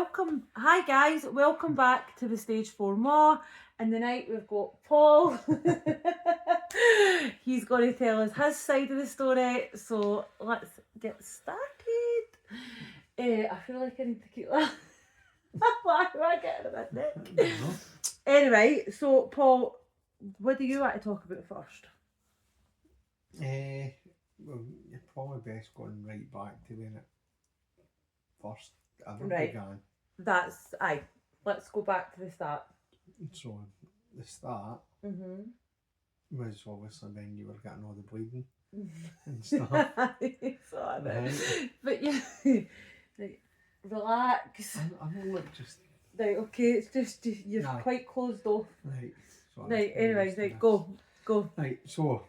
Hi guys, welcome back to the Stage 4 More. And tonight we've got Paul. He's going to tell us his side of the story, so let's get started. I feel like I need to keep that. Why am I getting a bit neck? Anyway, so Paul, what do you want to talk about first? Well, you're probably best going right back to when it first ever Right. began. That's aye. Let's go back to the start. So the start was obviously when you were getting all the bleeding and stuff. So Right. But yeah, like, relax. I'm like just Right, okay, it's just you're Aye. quite closed off. right. So Right, anyway, right, go. Right, so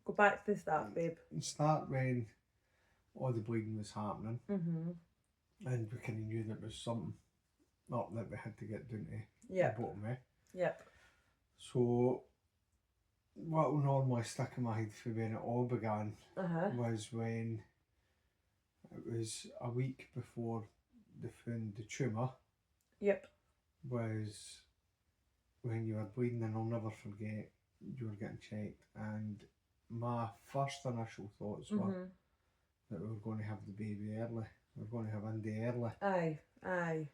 Go back to the start, babe. start when all the bleeding was happening, and we kind of knew that was something up that we had to get down to Yep. the bottom of. Yep. So what will normally stick in my head for when it all began was when it was a week before they found the tumour. Yep. Was when you were bleeding, and I'll never forget, you were getting checked, and my first initial thoughts were that we were going to have the baby early. We were going to have Indy early. Aye.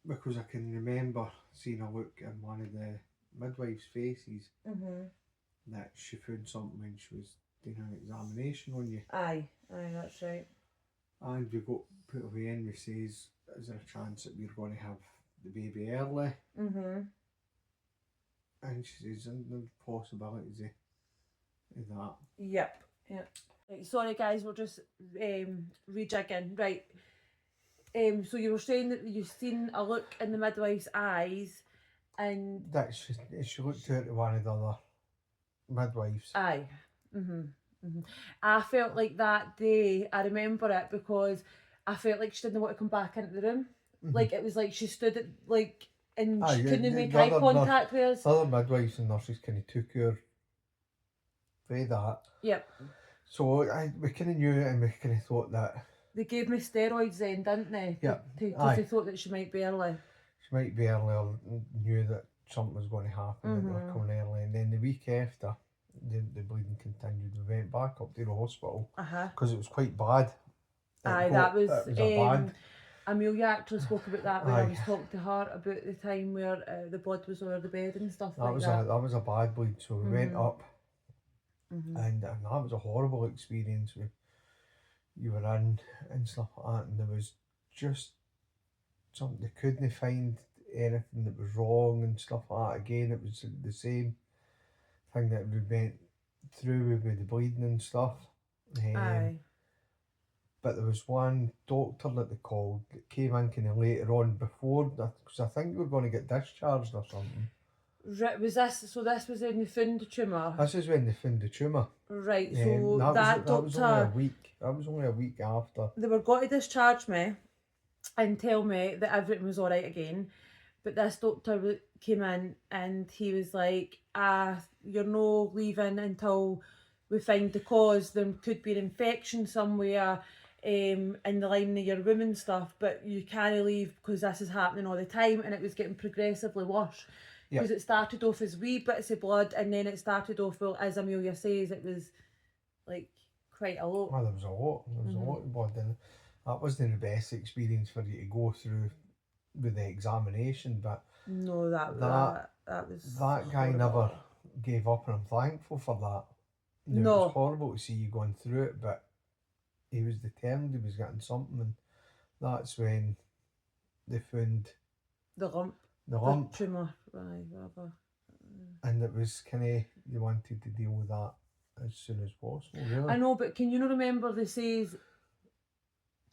Because I can remember seeing a look in one of the midwives' faces that she found something when she was doing an examination on you. Aye, that's right. And we got put away and we says, is there a chance that we're going to have the baby early? And she says, and there's possibilities of that. Yep. Right, sorry guys, we're just rejigging. Right. So you were saying that you've seen a look in the midwife's eyes, and that she looked out to one of the other midwives. Aye. I felt like that day, I remember it because I felt like she didn't want to come back into the room. Like it was like she stood at and she couldn't make eye contact with us. Other midwives and nurses kind of took her for that. Yep. So we kind of knew it, and we kind of thought that they gave me steroids then, didn't they? Yeah. Because they thought that she might be early. She might be early, or knew that something was going to happen, that they were coming early. And then the week after, the bleeding continued. We went back up to the hospital because it was quite bad. That was a bad. Amelia actually spoke about that when I was talking to her about the time where the blood was over the bed and stuff that. That was a bad bleed, so we went up, and that was a horrible experience. You were in and stuff like that, and there was just something, they couldn't find anything that was wrong and stuff like that. Again, it was the same thing that we went through with the bleeding and stuff. But there was one doctor that they called that came in kind of later on before, because I think we were going to get discharged or something. Was this, so this was when they found the tumour? This is when they found the tumour. Right, so that doctor... was only a week. That was only a week after. They were going to discharge me and tell me that everything was alright again. But this doctor came in and he was like, you're no leaving until we find the cause. There could be an infection somewhere in the lining of your womb and stuff, but you can't leave because this is happening all the time. And it was getting progressively worse. Because it started off as wee bits of blood, and then it started off, well, as Amelia says, it was like quite a lot. Well, there was a lot. There was a lot of blood, and that wasn't the best experience for you to go through with the examination. But no, that was that guy horrible. Never gave up, and I'm thankful for that. It was horrible to see you going through it, but he was determined. He was getting something, and that's when they found the lump. The tumour, whatever. And it was kind of, they wanted to deal with that as soon as possible, really. I know, but can you not remember they says,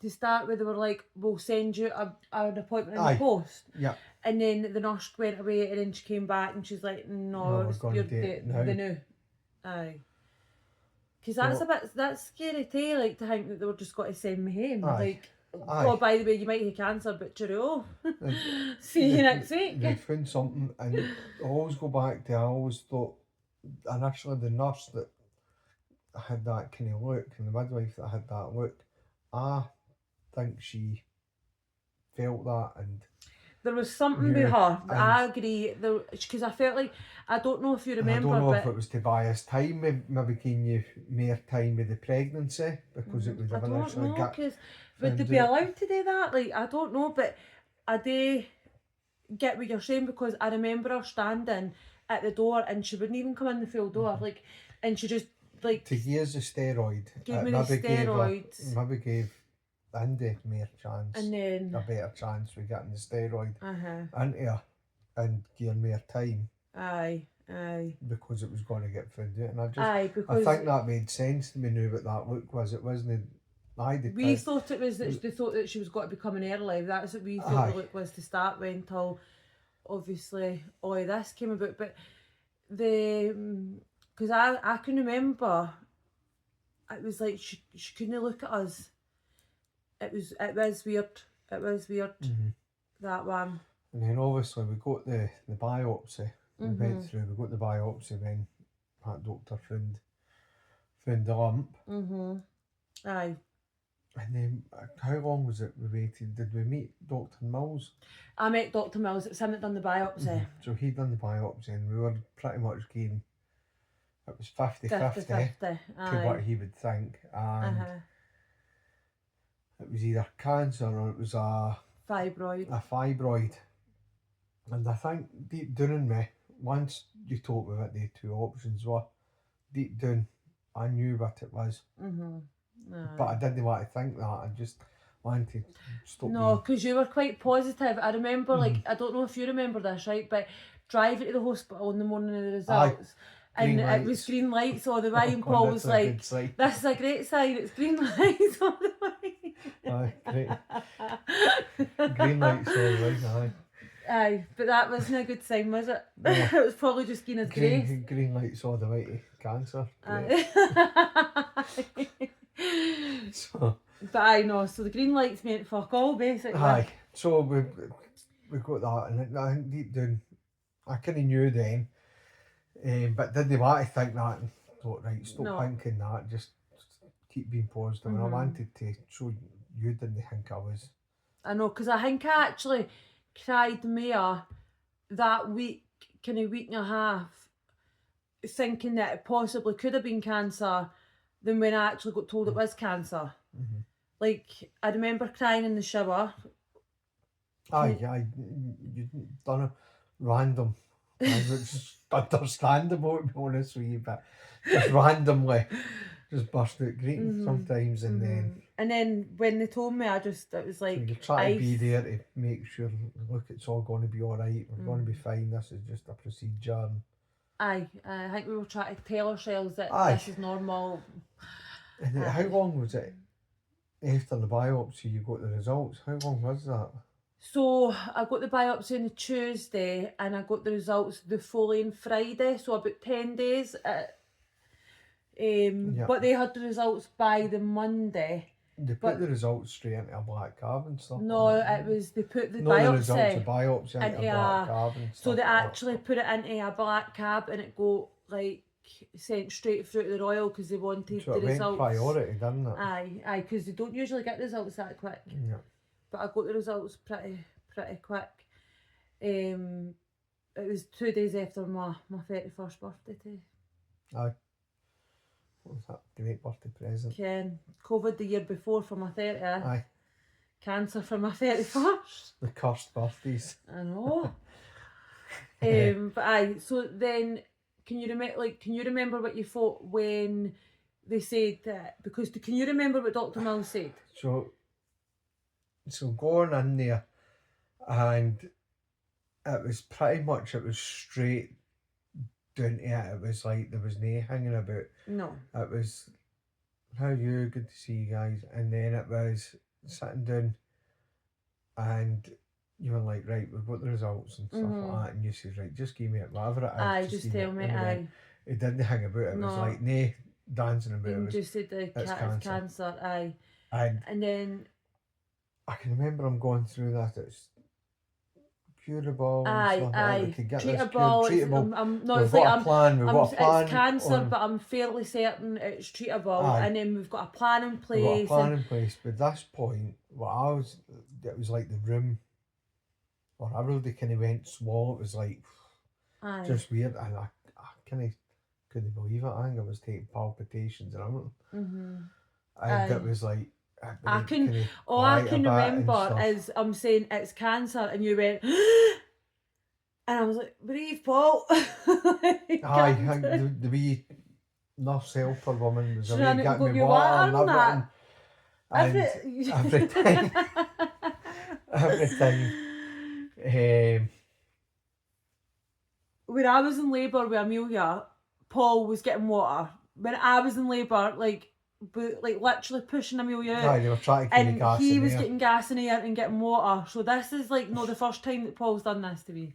to start with, they were like, we'll send you an appointment in the post. Yeah. And then the nurse went away, and then she came back and she's like, no you're the new. Aye. Because that's scary too, like to think that they were just got to send me home. Like, oh, by the way, you might have cancer, but cheerio. See you next week. They found something, and I always go back to, I always thought, initially the nurse that had that kind of look, and the midwife that had that look, I think she felt that, and there was something with Yeah, her. and- I agree. Because I felt like, I don't know if you and remember, I don't know but if it was to buy us time, maybe giving you more time with the pregnancy, because it would I have don't initially know. got Because would they found be out. allowed to do that? Like, I don't know, but I do get what you're saying, because I remember her standing at the door and she wouldn't even come in the full door, like, and she just like To use the steroid, gave it me the maybe steroids, maybe gave Andy more chance, and then a better chance for getting the steroid uh-huh, into her and giving more time, aye, because it was going to get found out. And I because think that made sense to me now. What that look was, it wasn't. we thought it was that they thought that she was going to become an early. That's what we thought Aye. the look was to start with, until obviously all of this came about. But because I can remember, it was like she couldn't look at us. It was weird. It was weird, that one. And then obviously we got the biopsy. We went through. We got the biopsy when that doctor found the lump. Aye. And then how long was it we waited? Did we meet Dr. Mills? I met Dr. Mills. It was him that done the biopsy. So he done the biopsy, and we were pretty much getting, it was 50-50 50-50. to what he would think. And it was either cancer or it was a fibroid. And I think deep down in me, once you told me what the two options were, deep down I knew what it was. But I didn't want to think that. I just wanted to stop. No, because you were quite positive. I remember, like, I don't know if you remember this, right? But driving to the hospital in the morning of the results, and it was green lights all the way, and Paul was like, "This is a great sign. It's green lights all the way." Aye, great. Green lights all the way. Aye. Aye, but that wasn't a good sign, was it? It was probably just Gina's grace. Green lights all the way to cancer. So, but I know, so the green lights meant fuck all, basically. Aye, so we got that, and I think deep down, I kind of knew then, but didn't want to think that, and thought, right, stop thinking that, just keep being positive. And I wanted to show you didn't think I was. I know, because I think I actually cried more that week, kind of week and a half, thinking that it possibly could have been cancer, than when I actually got told it was cancer. Like, I remember crying in the shower. Aye, you'd done a random, it's understandable, to be honest with you, but just randomly just burst out greeting sometimes, and then when they told me, it was like, so you try to be there to make sure, look, it's all going to be all right, we're going to be fine, this is just a procedure. Aye, I think we were trying to tell ourselves that this is normal. And then how long was it after the biopsy you got the results? How long was that? So I got the biopsy on the Tuesday, and I got the results the following Friday, so about 10 days. But they had the results by the Monday. They put the results straight into a black cab and stuff. No, it was, they put the the results of biopsy into a black cab and stuff. So they actually put it into a black cab, and it got like sent straight through to the Royal, because they wanted so the it went results. priority, didn't it? Aye, because they don't usually get results that quick. Yeah. But I got the results pretty quick. It was 2 days after my 31st birthday too. Aye. What was that? Great birthday present. Ken, COVID the year before for my 30th. Aye. Cancer for my 31st. The cursed birthdays. I know. But aye, so then can you remember what you thought when they said that? Because can you remember what Dr. Mills said? So going in there, and it was pretty much, it was straight down to it. It was like there was no hanging about. No. It was, how are you? Good to see you guys. And then it was sitting down, and you were like, right, we've got the results and stuff like that. And you said, right, just give me it, whatever it is. Aye, just tell me. Aye. It didn't hang about. It was like, no dancing about. It was just said it's cancer. Aye. And then I can remember I'm going through that. It's curable and Aye, stuff like that. We aye. could get this Treatable. cured, treatable. I'm no, We've it's like got a plan. We've got a plan. it's cancer, on, but I'm fairly certain it's treatable. Aye. And then we've got a plan in we've got a place. plan in place. But this point, it was like the room, or everybody kind of went small. It was like Aye. just weird, and I kind of couldn't believe it. I think I was taking palpitations and everything. And it was like. I can remember is I'm saying it's cancer, and you went, and I was like, breathe, Paul. Aye, the wee nurse helper woman was away getting me water and everything. And every time, when I was in labour with Amelia, Paul was getting water. When I was in labour, like literally pushing Amelia out. Aye, they were trying to keep me gas in he was air. getting gas in the air and getting water. So this is like not the first time that Paul's done this to me.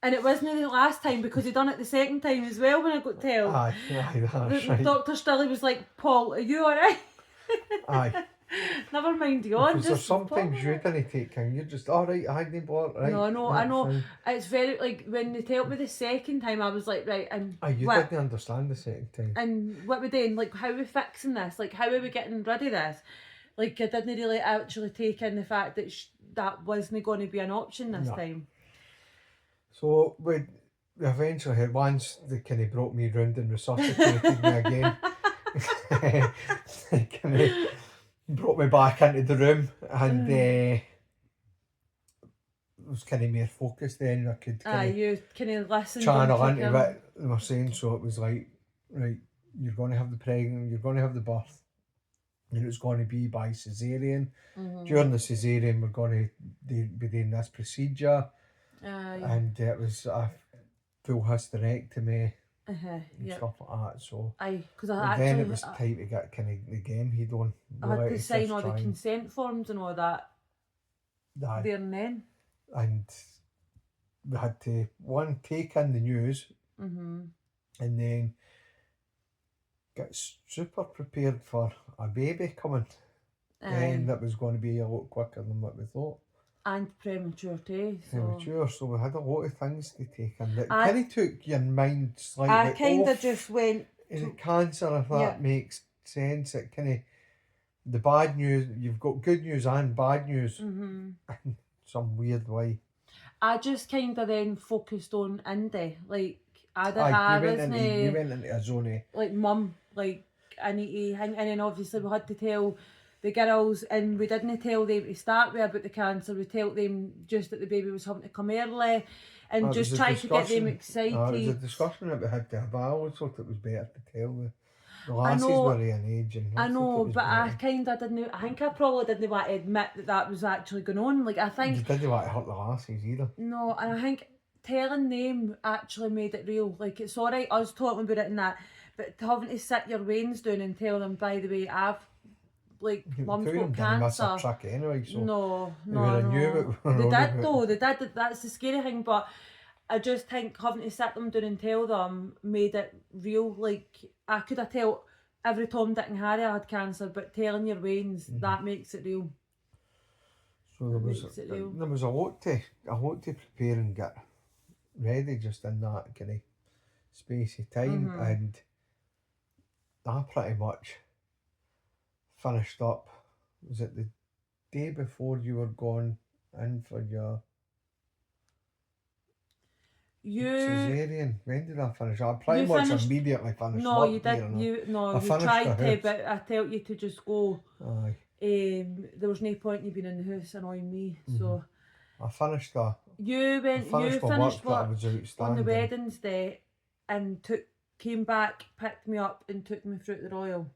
And it wasn't the last time, because he done it the second time as well when I got told. Aye, that's right. Dr. Stilly was like, Paul, are you alright? Aye. Never mind you on. Because there's sometimes you didn't take king, you're just alright, I need water, right? No, I know. Fine. It's very, like, when they told me the second time, I was like, right, and you didn't understand the second time. And what we're doing, like, how are we fixing this? Like, how are we getting rid of this? Like, I didn't really actually take in the fact that that wasn't going to be an option this time. So we eventually had, once they kind of brought me round and resuscitated me again. They kind of brought me back into the room, and was kind of more focused then. I could you kind of listened. Channel into what they were saying, so it was like, right, you're going to have the birth, and it was going to be by caesarean. During the caesarean, we're going to be doing this procedure, and it was a full hysterectomy. And stuff like that, so then it was time to get kind of the game he'd on. I had to sign all the consent forms and all that there and then. And we had to, take in the news, and then get super prepared for a baby coming. And that was going to be a lot quicker than what we thought. And premature too. So we had a lot of things to take in. It kind of took your mind slightly off. I kind of just went to cancer, if that makes sense. It kind of, the bad news, you've got good news and bad news in some weird way. I just kind of then focused on Indy. Like, you went into a zone. Like, mum, like, I need to hang, and then obviously we had to tell the girls, and we didn't tell them to start with about the cancer. We told them just that the baby was having to come early, and just try to get them excited. It was a discussion that we had to have. I always thought it was better to tell the lassies were an age. And I know, but I kind of didn't. I think I probably didn't want to admit that was actually going on. Like, I think you didn't want to hurt the lassies either. No, and I think telling them actually made it real. Like, it's alright us talking about it and that, but having to sit your veins down and tell them, by the way, mum's got cancer. Anyway, so no. They did though. They did. That's the scary thing. But I just think having to sit them down and tell them made it real. Like, I could have told every Tom, Dick and Harry I had cancer, but telling your veins, that makes it real. So there was a lot to prepare and get ready just in that kind of space of time, and I pretty much finished up. Was it the day before you were going in for your caesarean? When did I finish? I pretty much immediately finished. No, you did. You tried to, but I tell you to just go. Aye. There was no point in you being in the house annoying me. So I finished that. You finished work on the Wednesday, and came back, picked me up, and took me through the Royal.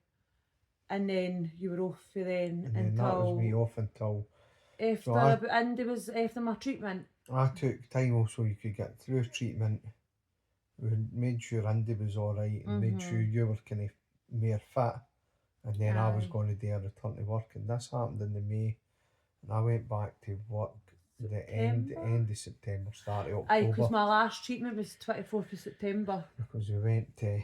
And then you were off for then and until that was me off until after Andy was after my treatment. I took time off so you could get through treatment. We made sure Andy was alright and made sure you were kind of more fit, and then I was going to do a return to work, and this happened in the May, and I went back to work the end of September, start of October. Aye, because my last treatment was 24th of September. Because we went to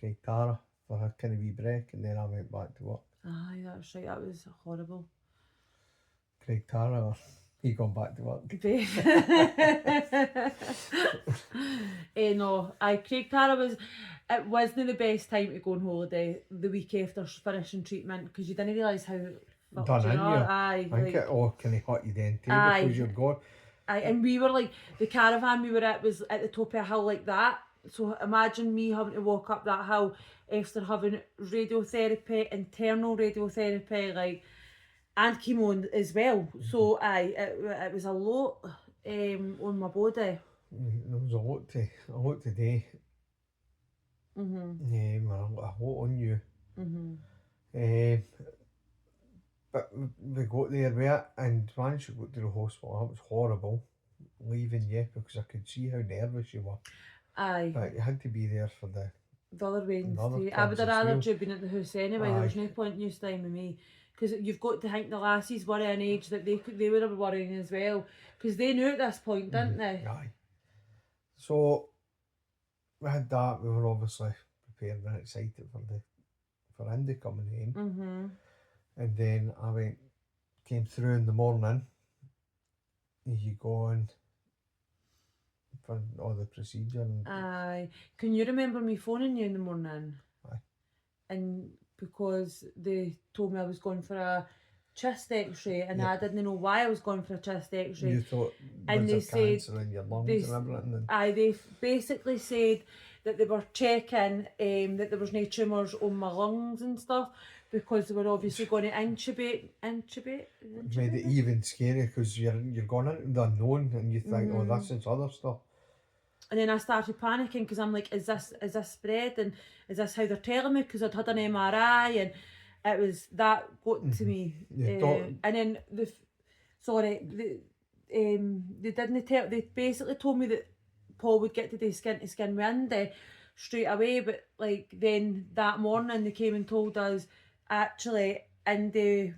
Craigtara for a kind of wee break, and then I went back to work. Aye, that's right, that was horrible. Craigtara, He gone back to work. No, Craig Tara it wasn't the best time to go on holiday the week after finishing treatment, because you didn't realise how fucked Done you in are. you. Aye, I think like, it all can hurt you then too Aye. because you're gone. aye, and we were like, the caravan we were at was at the top of a hill like that. So imagine me having to walk up that hill after having radiotherapy, internal radiotherapy, like, and chemo as well. So aye, it was a lot on my body. There was a lot to do. Mhm. A lot on you. Mhm. But we got there with it, and once you got to the hospital, it was horrible leaving you because I could see how nervous you were. Aye. But you had to be there for the other Wednesday. I would kids have as rather well. you been at the house anyway. There was Aye. no point in you staying with me, because you've got to think the lassies were an age that they would have worrying as well, because they knew at this point, didn't they? Aye. So we had that. We were obviously prepared and excited for Indy coming home. And then came through in the morning. You gone for all the procedure. And Aye. Can you remember me phoning you in the morning? Aye. And because they told me I was going for a chest x-ray, and I didn't know why I was going for a chest x-ray. You thought and they was there cancer in your lungs and everything. And Aye, they basically said that they were checking that there was no tumours on my lungs and stuff, because they were obviously going to intubate. it made it even scary because you're going into the unknown and you think, oh, this is other stuff. And then I started panicking, because I'm like, is this spread, and is this how they're telling me? Because I'd had an MRI, and it was that got to me. And then they didn't tell. They basically told me that Paul would get to do skin to skin with Indy straight away, but like then that morning they came and told us actually Indy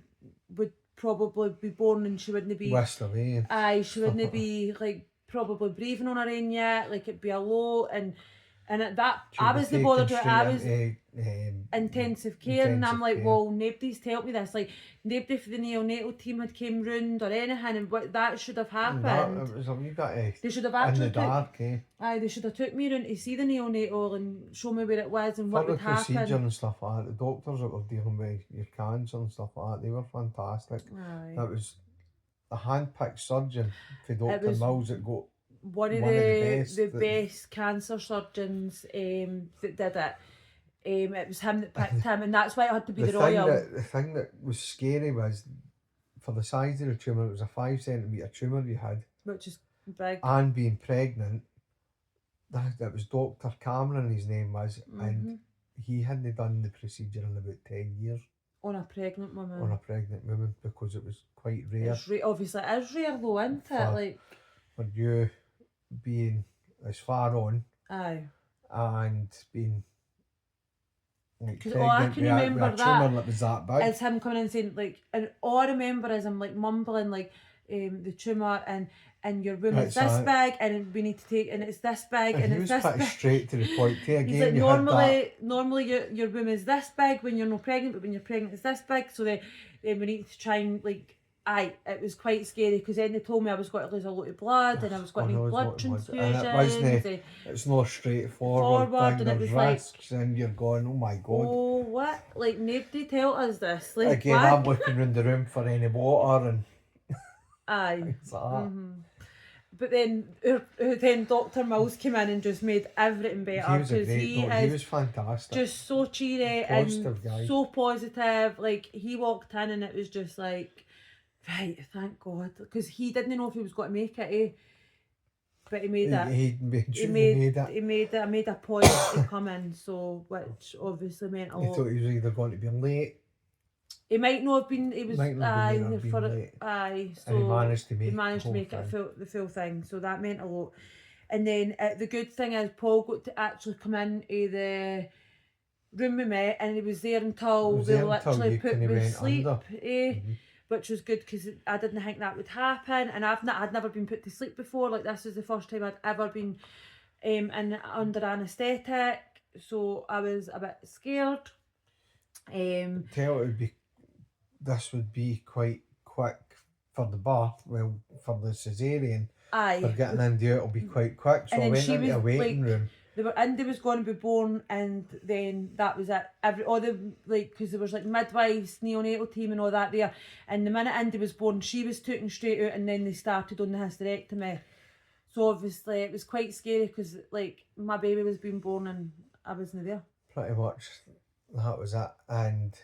would probably be born and she wouldn't be whisked away. Aye, she wouldn't be like probably breathing on her own yet, like it'd be a lot, and at that I wasn't bothered with it. I was intensive care, and I'm like, well, nobody's told me this. Like, nobody for the neonatal team had came round or anything, and what that should have happened. It was a wee bit they should have actually in the dark, Aye, they should have took me round to see the neonatal and show me where it was and what would happen. For the procedure and stuff like that, the doctors that were dealing with your cancer and stuff like that, they were fantastic. Aye. That was a hand-picked surgeon for Dr. Mills that got one of the best cancer surgeons that did it. It was him that picked him, and that's why it had to be the Royal. The thing that was scary was, for the size of the tumour, it was a 5 centimetre tumour you had, which is big, and being pregnant. That was Dr. Cameron, his name was, and he hadn't done the procedure in about 10 years. On a pregnant woman. Because it was quite rare. Obviously it is rare though, isn't it? Like, for you being as far on. Aye. And being like pregnant, I can remember with a tumour that was that big. It's him coming in saying, like, and all I remember is him like mumbling like the tumour and your womb is this big, and we need to take, and it's this big, and it's this big. He was straight to the point too. Again, he's like, normally your womb is this big when you're not pregnant, but when you're pregnant it's this big, so then we need to try and like. Aye, it was quite scary, because then they told me I was going to lose a lot of blood and I was going to need blood transfusions. And it's not straightforward. And it was risks, and you're going, oh my god. Oh, what? Like, nobody tell us this. Like, again, I'm looking around the room for any water and aye. things like that. But then Dr. Mills came in and just made everything better. He was a great doctor. He was fantastic. Just so cheery and guy. So positive. Like, he walked in and it was just like, right, thank God, because he didn't know if he was going to make it, but he made it. He made it. I made a point to come in, so which obviously meant a lot. He thought he was either going to be late. He might not have been. He was late. So and he managed to make it the full thing. So that meant a lot. And then the good thing is Paul got to actually come into the room with me, and he was there until they literally put me to sleep. Which was good, because I didn't think that would happen, and I'd never been put to sleep before. Like, this was the first time I'd ever been under anaesthetic, so I was a bit scared. This would be quite quick for the birth, well, for the cesarean, for Aye. getting Indy out will be quite quick. So And I then went she into a was, waiting like, room. Indy was going to be born, and then that was it. All the, like, because there was like midwives, neonatal team, and all that there. And the minute Indy was born, she was taken straight out, and then they started on the hysterectomy. So obviously it was quite scary because like my baby was being born and I wasn't there. Pretty much, that was it. And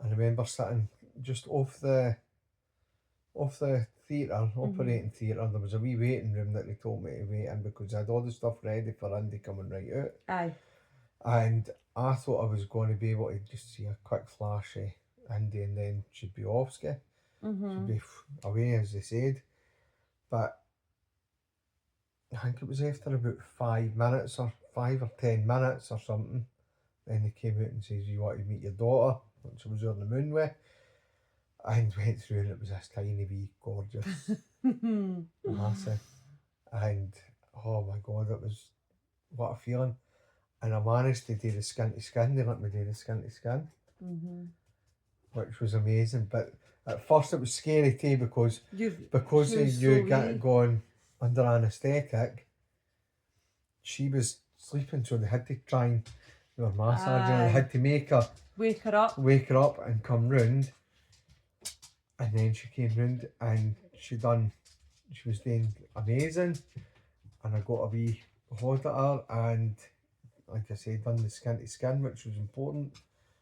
I remember sitting just off the theatre, operating theatre. There was a wee waiting room that they told me to wait in because I had all the stuff ready for Indy coming right out. Aye. And I thought I was going to be able to just see a quick flash of Indy and then she'd be off ski. She'd be away, as they said. But I think it was after about 5 minutes or 5 or 10 minutes or something. Then they came out and says, "You want to meet your daughter," which I was on the moon with. And went through and it was this tiny wee gorgeous massive. And oh my god, it was what a feeling. And I managed to do the skin to skin. They let me do the skin to skin, which was amazing. But at first it was scary too because you got going under anaesthetic. She was sleeping, so they had to try and they were massaging her. They had to make her wake her up and come round. And then she came round and she was doing amazing. And I got a wee hold at her and, like I said, done the skin to skin, which was important.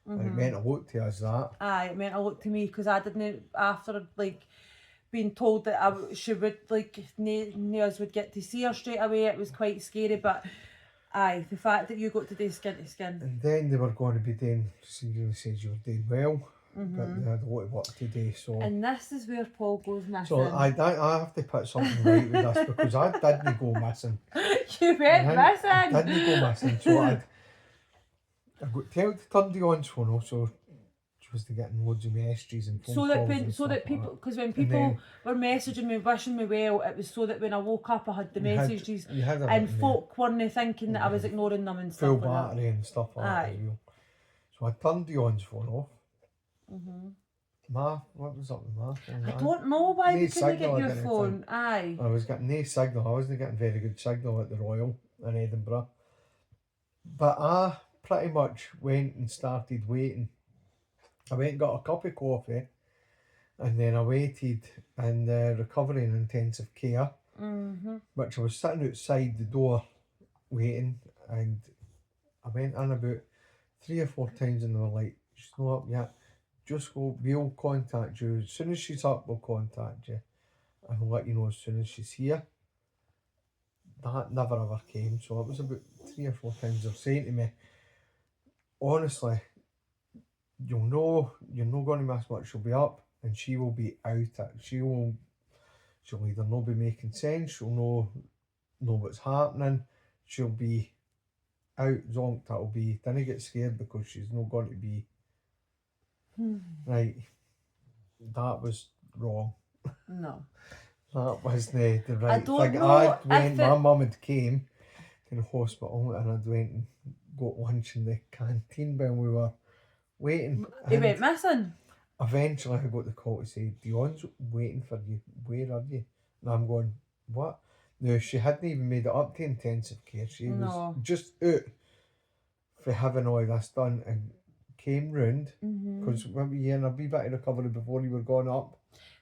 And it meant a lot to us, that. Aye, it meant a lot to me because I didn't, after like being told that she would, like, none of us would get to see her straight away, it was quite scary. But aye, the fact that you got to do skin to skin. And then they were going to be doing, they said you were doing well. But they had a lot of work to do, so... And this is where Paul goes missing. So I have to put something right with this because I didn't go missing. You went missing? I didn't go missing, so I got told to turn the on phone, so she was getting loads of messages and phone calls so that people, because when people were messaging me, wishing me well, it was so that when I woke up I had the messages and folk weren't thinking that I was ignoring them and stuff full like that. battery and stuff like that as well. So I turned the on phone off. What was up with my phone? I don't know why you couldn't get your phone. Aye. I was getting no signal. I wasn't getting very good signal at the Royal in Edinburgh. But I pretty much went and started waiting. I went and got a cup of coffee and then I waited in the recovery and intensive care, which I was sitting outside the door waiting, and I went in about 3 or 4 times and they were like, "She's not up yet. Just go, we'll contact you. As soon as she's up, we'll contact you. And we'll let you know as soon as she's here." That never ever came. So it was about 3 or 4 times they're saying to me, "Honestly, you're not going to miss much. She'll be up and she will be out. She'll either not be making sense, she'll know what's happening, she'll be out zonked, that'll be, don't get scared because she's not going to be..." Right, that was wrong. No. That wasn't the right I don't thing. know My mum had came to the hospital and I'd went and got lunch in the canteen when we were waiting. He went missing? Eventually I got the call to say, "Dion's waiting for you, where are you?" And I'm going, "What?" No, she hadn't even made it up to intensive care. She was just out for having all this done and came round because we were in a wee bit of recovery before you were going up.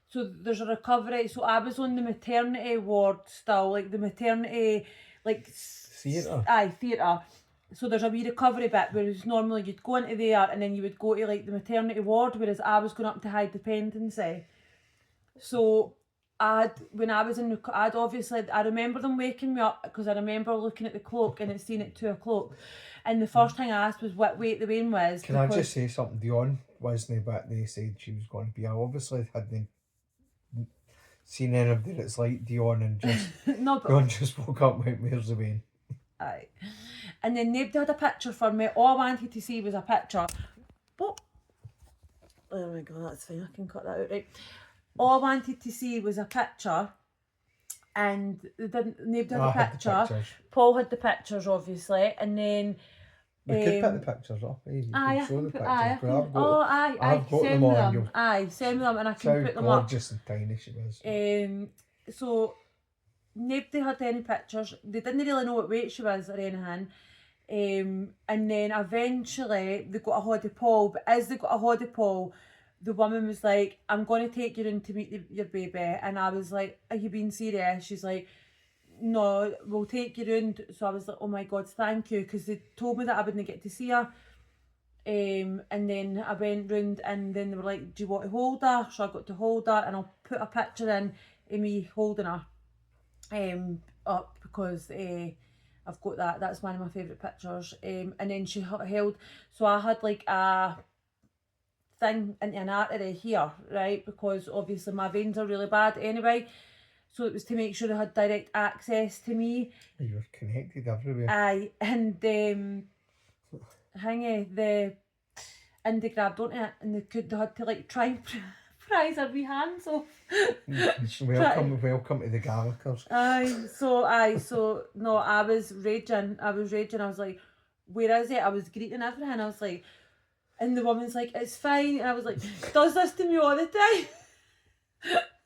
So there's a recovery. So I was on the maternity ward still, like the maternity, like theatre. Aye, theatre. So there's a wee recovery bit, whereas normally you'd go into there and then you would go to like the maternity ward, whereas I was going up to high dependency. So I remember them waking me up because I remember looking at the clock and it's seen at 2 o'clock. And the first thing I asked was what weight the wean was. Can I just say something? Dion wasn't what they said she was going to be. I obviously hadn't seen anybody that's like Dion and just Dion just woke up and went, "Where's the wean?" Aye. And then nobody had a picture for me. All I wanted to see was a picture. Oh my god, that's fine. I can cut that out, right? All I wanted to see was a picture, and nobody had a picture. Paul had the pictures, obviously, and then We could put the Um, pictures up, eh? You Aye, can I show can the put, pictures, aye, I but can, I've got, oh, aye, I've got send them me on them, you. aye, send me them, and I can How put them up. gorgeous and tiny she was. So, nobody had any pictures, they didn't really know what weight she was or anything, and then eventually they got a Hoddy Paul, but as they got a Hoddy Paul, the woman was like, I'm going to take you in to meet your baby, and I was like, are you being serious? She's like, no, we'll take you round. So I was like, oh my God, thank you, because they told me that I wouldn't get to see her. And then I went round and then they were like, do you want to hold her? So I got to hold her, and I'll put a picture in of me holding her up, because I've got that. That's one of my favourite pictures. And then she held, so I had like a thing into an artery here, right? Because obviously my veins are really bad anyway. So it was to make sure they had direct access to me. You were connected everywhere. Aye, and the Indy grabbed onto it, and they had to like try and prise her wee hands off. Welcome to the Gallicers. So no, I was raging. I was like, where is it? I was greeting everything. I was like, and the woman's like, it's fine. And I was like, does this to me all the time?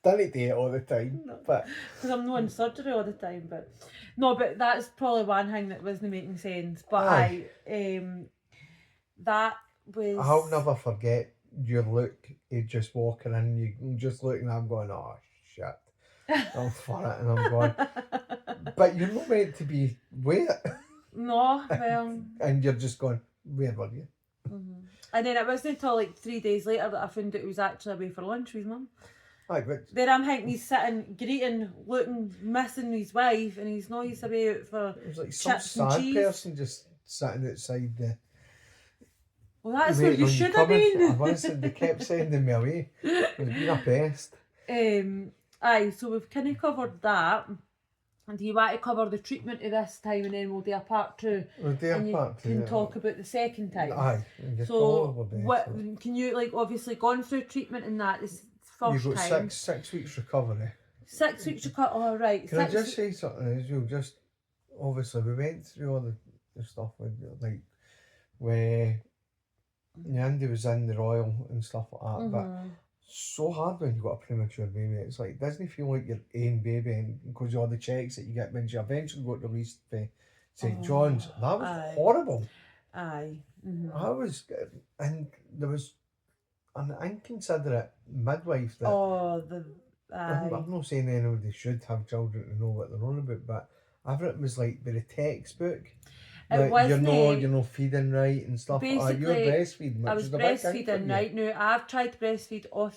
Didn't do it all the time, No. but Because I'm not in surgery all the time, but no, but that's probably one thing that wasn't making sense. But that was. I'll never forget your look of just walking in, you just looking, I'm going, oh shit, I'm for it, and I'm going, but you're not meant to be wet. No, well. And you're just going, where were you? Mm-hmm. And then it wasn't until like 3 days later that I found out he was actually away for lunch with his mum. Aye, but Then I'm thinking he's sitting, greeting, looking, missing his wife, and he's not, he's away out for it was like some chips and sad cheese. person just sitting outside the. Well, that's what you should have I been. was, they kept sending me away. It was being a pest. Aye, so we've kind of covered that. And do you want to cover the treatment of this time, and then we'll do a part 2? We'll do a and you part 2, can yeah. talk about the second time. Aye. So, what can you, like, obviously gone through treatment in that this first You've got time? six weeks recovery. 6 weeks to cut. Oh, right. Can I just say something as well? Just obviously we went through all the stuff with, like, where Andy was in the Royal and stuff like that, but so hard when you got a premature baby. It's like, doesn't it feel like your own baby, and because of all the checks that you get when you eventually got released for St John's, that was horrible. Aye. I was, and there was an inconsiderate midwife that. I'm not saying anybody should have children to know what they're on about, but everything was like with a textbook. Like, you're not feeding right and stuff. Basically, you're breastfeeding, which I was is a breastfeeding, big right? Now, I've tried to breastfeed all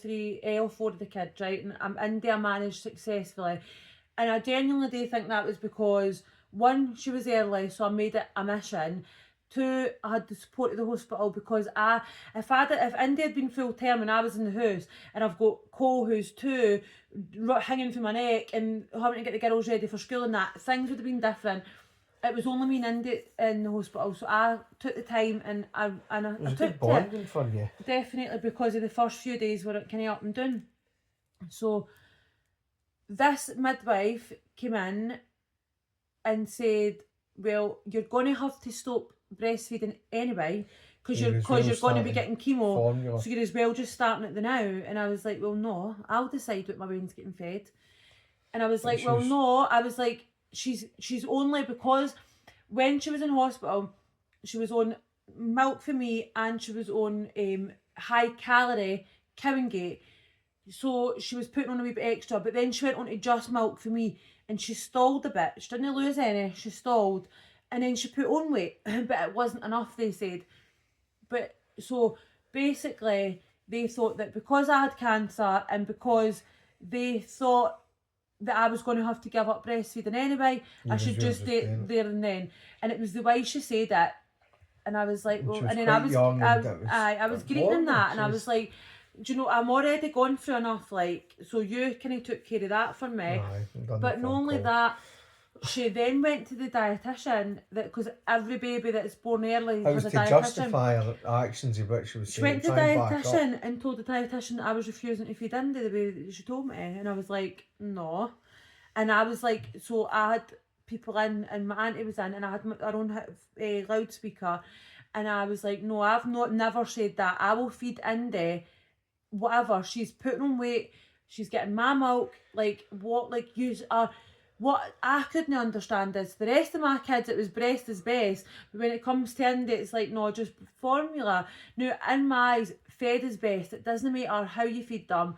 4 of the kids, right? And I'm in there, managed successfully. And I genuinely do think that was because, 1, she was early, so I made it a mission. 2, I had the support of the hospital, because if Indy had been full term and I was in the house, and I've got Cole who's 2 hanging from my neck and having to get the girls ready for school and that, things would have been different. It was only me and Indy in the hospital, so I took the time and I took it. Bonding for you. Definitely, because of the first few days were kind of up and down. So this midwife came in and said, well, you're going to have to stop breastfeeding anyway, because you're going to be getting chemo, formula. so you're as well just starting it now. And I was like, well, no, I'll decide what my baby's getting fed. And I was like, well, no, I was like, she's only, because when she was in hospital, she was on milk for me, and she was on high calorie Cowingate, so she was putting on a wee bit extra, but then she went on to just milk for me, and she stalled a bit. She didn't lose any, she stalled, and then she put on weight, but it wasn't enough, they said. But so basically they thought that because I had cancer, and because they thought that I was going to have to give up breastfeeding anyway, I should just do it there and then. And it was the way she said it, and I was like, well, and then I was greeting that, and I was like, do you know, I'm already gone through enough, like, so you kind of took care of that for me. But not only that, she then went to the dietitian, because every baby that's born early has a dietitian. To justify her actions of what she was saying. She went to the dietitian and told the dietitian that I was refusing to feed Indy the way that she told me, and I was like, no. And I was like, so I had people in, and my auntie was in, and I had our own loudspeaker, and I was like, no, I've never said that. I will feed Indy whatever. She's putting on weight, she's getting my milk, like what, like you are. What I couldn't understand is the rest of my kids, it was breast is best, but when it comes to Indy, it's like, no, just formula. Now, in my eyes, fed is best. It doesn't matter how you feed them.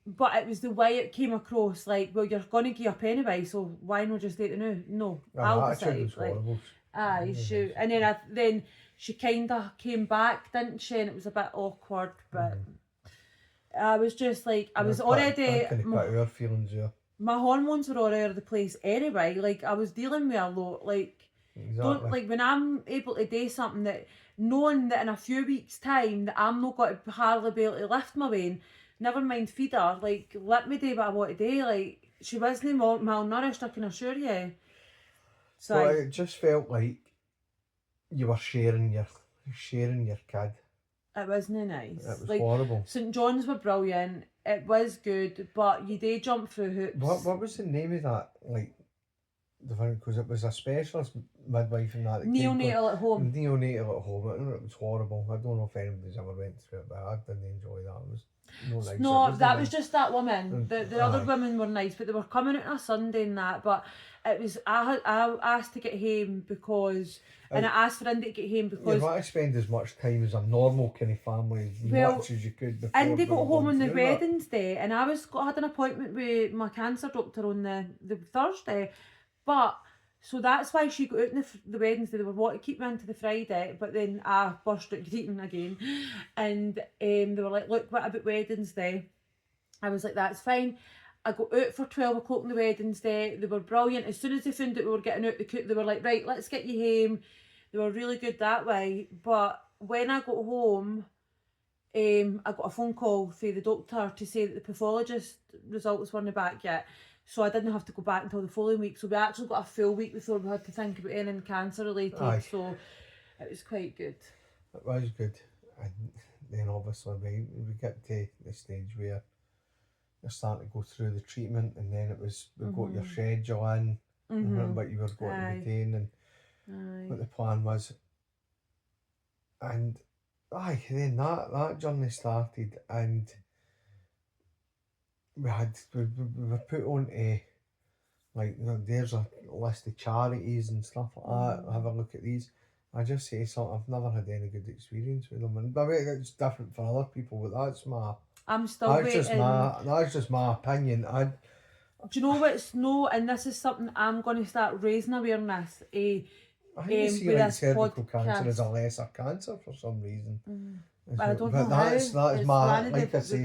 But it was the way it came across, like, well, you're going to give up anyway, so why not just eat it now? No, I'll decide. Like, aye, shoot. And then she kind of came back, didn't she? And it was a bit awkward, but I was just like, I was already... Our feelings, yeah. My hormones were all over the place anyway. Like, I was dealing with a lot. Like, don't, like, when I'm able to do something, that knowing that in a few weeks' time that I'm not going to hardly be able to lift my vein, never mind feed her, like, let me do what I want to do. Like, she wasn't malnourished, I can assure you. So well, it just felt like you were sharing your kid. It wasn't nice. It was like, horrible. St John's were brilliant. It was good, but you did jump through hoops. What was the name of that? Like, the thing, because it was a specialist midwife and that. Neonatal at home. Neonatal at home. It was horrible. I don't know if anybody's ever went through it, but I didn't enjoy that. It was nice. No, that was just that woman. The other women were nice, but they were coming out on a Sunday and that. But it was I asked to get home because, and I asked for Indy to get home because you want to spend as much time as a normal kind of family, much as you could. Before Indy got home on the Wednesday, and I had an appointment with my cancer doctor on the Thursday, but. So that's why she got out on the Wednesday. They were wanting to keep me into the Friday, but then I burst out greeting again. And they were like, look, what about Wednesday? I was like, that's fine. I got out for 12 o'clock on the Wednesday. They were brilliant. As soon as they found out we were getting out the coop, they were like, right, let's get you home. They were really good that way. But when I got home, I got a phone call from the doctor to say that the pathologist results weren't back yet. So I didn't have to go back until the following week. So we actually got a full week before we had to think about anything cancer related. Aye. So it was quite good. It was good. And then obviously we get to the stage where you're starting to go through the treatment, and then it was we got your schedule in, and what you were going to be doing and what the plan was. And then that journey started, and we were put on to, like, there's a list of charities and stuff like that. Have a look at these. I just say something, I've never had any good experience with them, and I mean, it's different for other people, but that's just my opinion. Do you know what's and this is something I'm going to start raising awareness. I think you see like cervical cancer as a lesser cancer for some reason. But I don't know how. That's my, like I say,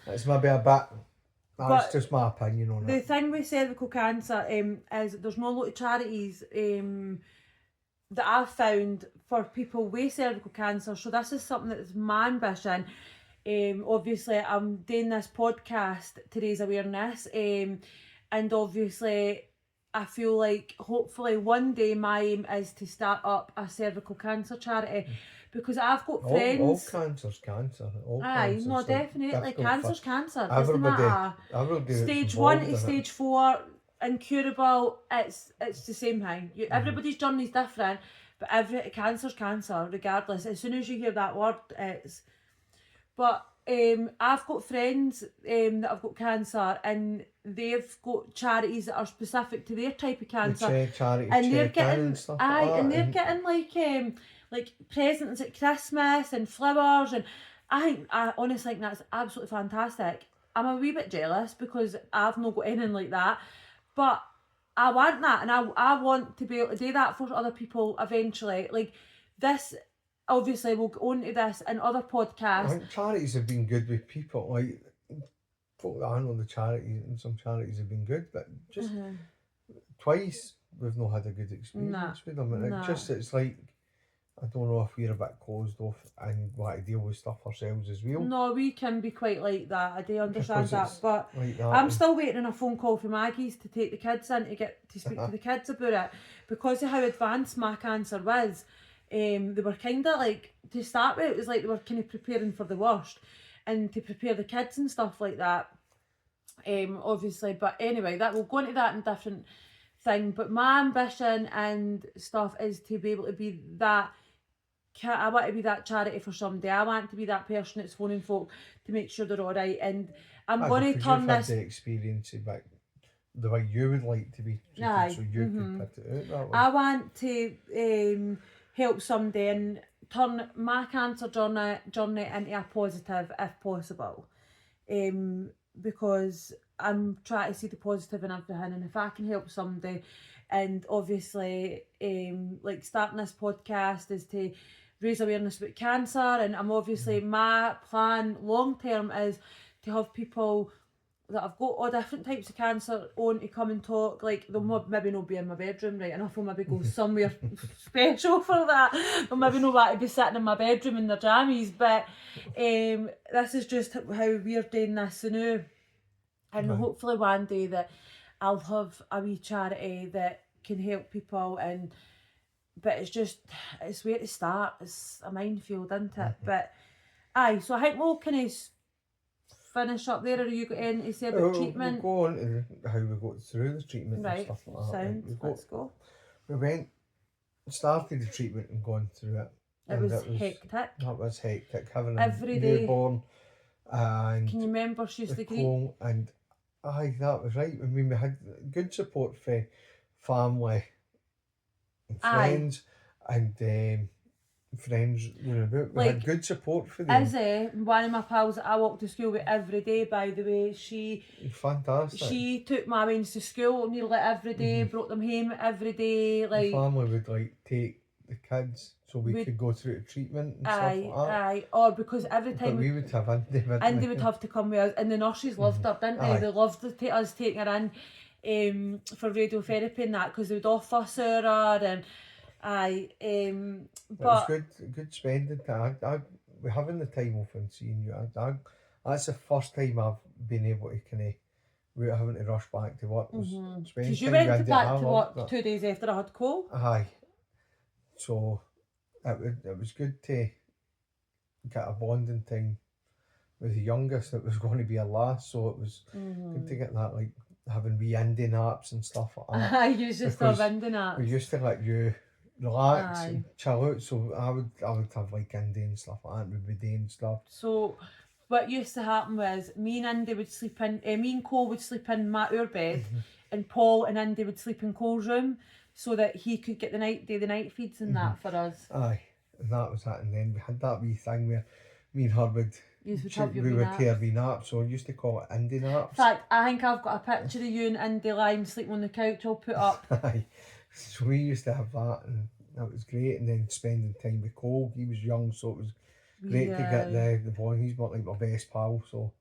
it's maybe a bit. That's just my opinion on it. The thing with cervical cancer is there's not a lot of charities that I've found for people with cervical cancer. So this is something that's my ambition. Obviously, I'm doing this podcast to raise awareness. And obviously, I feel like hopefully one day my aim is to start up a cervical cancer charity. Because I've got friends. All cancer's cancer. Aye, no, definitely. Cancer's cancer. Doesn't matter. Stage 1 to stage 4, incurable. It's the same thing. Everybody's journey's different, but cancer's cancer, regardless. As soon as you hear that word, it's. But I've got friends that have got cancer, and they've got charities that are specific to their type of cancer, and they're getting like presents at Christmas and flowers, and I honestly think that's absolutely fantastic. I'm a wee bit jealous because I've not got anything like that, but I want that, and I want to be able to do that for other people eventually. Like this, obviously we'll go on to this in other podcasts. I think charities have been good with people, like folk that I know the charities, and some charities have been good, but just twice we've not had a good experience with them, and it's like, I don't know if we're a bit closed off and want to deal with stuff ourselves as well. No, we can be quite like that. I do understand that, but like I'm still waiting on a phone call from Maggie's to take the kids in to get to speak to the kids about it, because of how advanced my cancer was. They were kind of like, to start with, it was like they were kind of preparing for the worst, and to prepare the kids and stuff like that. Obviously, but anyway, that we'll go into that in different thing. But my ambition and stuff is to be able to be that. I want to be that charity for somebody. I want to be that person that's phoning folk to make sure they're all right. And I'm going to Because turn you've had this. the experience of like the way you would like to be treated, Aye, so you could put it out that way. I want to help somebody and turn my cancer journey into a positive if possible. Because I'm trying to see the positive in everything, and if I can help somebody, and obviously like starting this podcast is to raise awareness about cancer, and I'm obviously my plan long term is to have people that I've got all different types of cancer on to come and talk. Like they'll maybe not be in my bedroom, right enough, will maybe go somewhere special for that. They'll maybe not want to be sitting in my bedroom in their jammies, but this is just how we're doing this now. And hopefully one day that I'll have a wee charity that can help people, and but it's where to start. It's a minefield, isn't it? But aye, so I think we'll kind of finish up there. Or you got anything to say about treatment? We'll go on to how we got through the treatment and Right, stuff like that. sound. Let's go. We started the treatment and gone through it. It was hectic. That was hectic. Having Every a day. newborn and Can you remember she used to greet? cold, and aye, that was right. I mean, we had good support for family and friends and friends running about. We had good support for them. Izzy, one of my pals that I walk to school with every day, by the way, Fantastic. She took my wings to school nearly every day, brought them home every day. Like the family would like take the kids so we could go through the treatment and stuff like that. Aye, or because every time we would have Andy would have to come with us, and the nurses loved her, didn't they? They loved us taking her in for radiotherapy and that, because they would offer her and it was good spending time. We're having the time off and seeing you. That's the first time I've been able to kind of, without having to rush back to work. Because you went back to work 2 days after I had cold. Aye. So it was good to get a bonding time with the youngest that was going to be a last, so it was good to get that, like having wee indie naps and stuff like that. I used to have indie naps. We used to let you relax and chill out, so I would have like indie and stuff like that, with day and stuff. So what used to happen was me and Andy would sleep in, me and Cole would sleep in our bed, and Paul and Andy would sleep in Cole's room, so that he could get the night feeds and that for us. Aye, and that was that, and then we had that wee thing where me and her would take a wee nap, so I used to call it indie naps. In fact, I think I've got a picture of you and Andy lying sleeping on the couch I'll put up. Aye, so we used to have that, and that was great, and then spending time with Cole. He was young, so it was great to get the boy. He's not like my best pal, so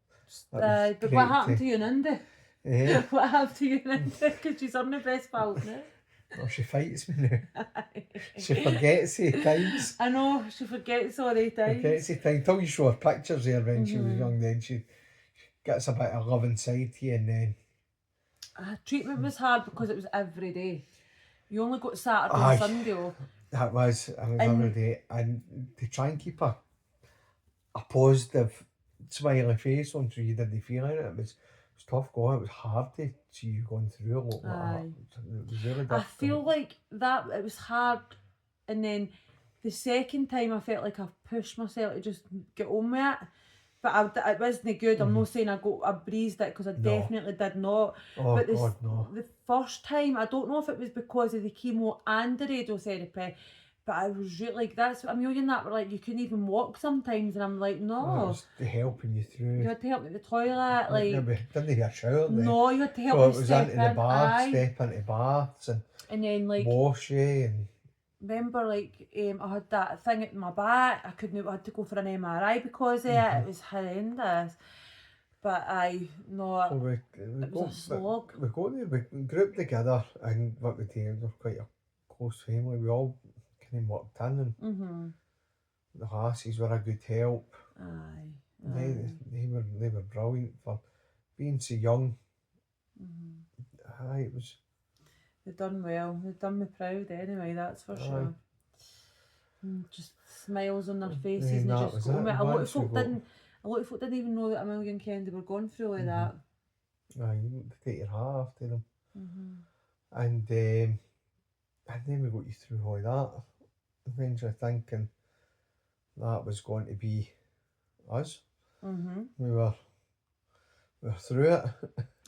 but what happened to you and Andy? Yeah. What happened to you and Andy? Because she's on the best pals now. Oh, she fights me now. She forgets it times. I know, she forgets all the times. Forgets it times. Until you show her pictures there when she was young, then she gets a bit of love inside to you, and then... treatment was hard because it was every day. You only got Saturday and Sunday off. That was every day. And to try and keep a positive, smiley face on so you didn't feel it, it was tough going. It was hard to see you going through a lot like that. It was really difficult. I feel like that it was hard, and then the second time I felt like I pushed myself to just get on with it. But it wasn't good. I'm not saying I breezed it, because I definitely did not. Oh, but God, no. The first time, I don't know if it was because of the chemo and the radiotherapy, but I was really like, that's Amelia and that were like, you couldn't even walk sometimes, and I'm like, no. Oh, it was helping you through. You had to help me at the toilet, like. Didn't you have a shower then? No, you had to help me step in. So it was into the bath, step into baths and then like wash you and. Remember, like, I had that thing at my back. I had to go for an MRI because of it. It was horrendous. But it was a slog. We got there, we grouped together, and what we did, we were quite a close family. We all kind of worked in, and the lasses were a good help. They were brilliant for being so young. It was. They've done well. They've done me proud anyway, that's for sure. Just smiles on their faces, and they just go. A lot of folk didn't even know that Amelia and Kendi were going through like that. You take your hat off to them. And then we got you through all that, eventually thinking that was going to be us. We were through it.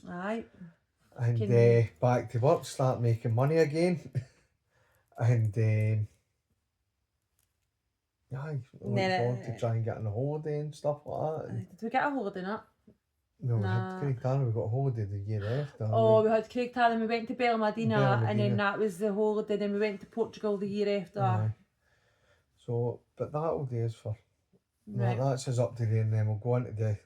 Aye. And back to work, start making money again. And aye, looking forward to try and getting a holiday and stuff like that. Did we get a holiday in it? No, we had Craig Tarn, we got a holiday the year after. Oh, we had Craig Tarn, we went to Belmadina, and then Belmadina. that was the holiday, then we went to Portugal the year after. Aye. So, but that'll do us for, Right. that's us up to there, and then we'll go on to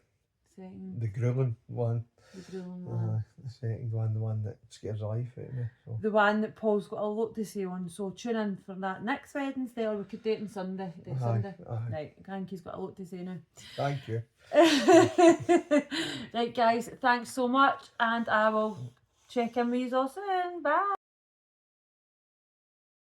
the grueling one. The grueling one. The second one, the one that scares the life out of me. So. The one that Paul's got a lot to say on, so tune in for that next Wednesday, or we could do it on Sunday. Sunday. Right, Cranky's got a lot to say now. Thank you. Right guys, thanks so much, and I will check in with you all soon. Bye.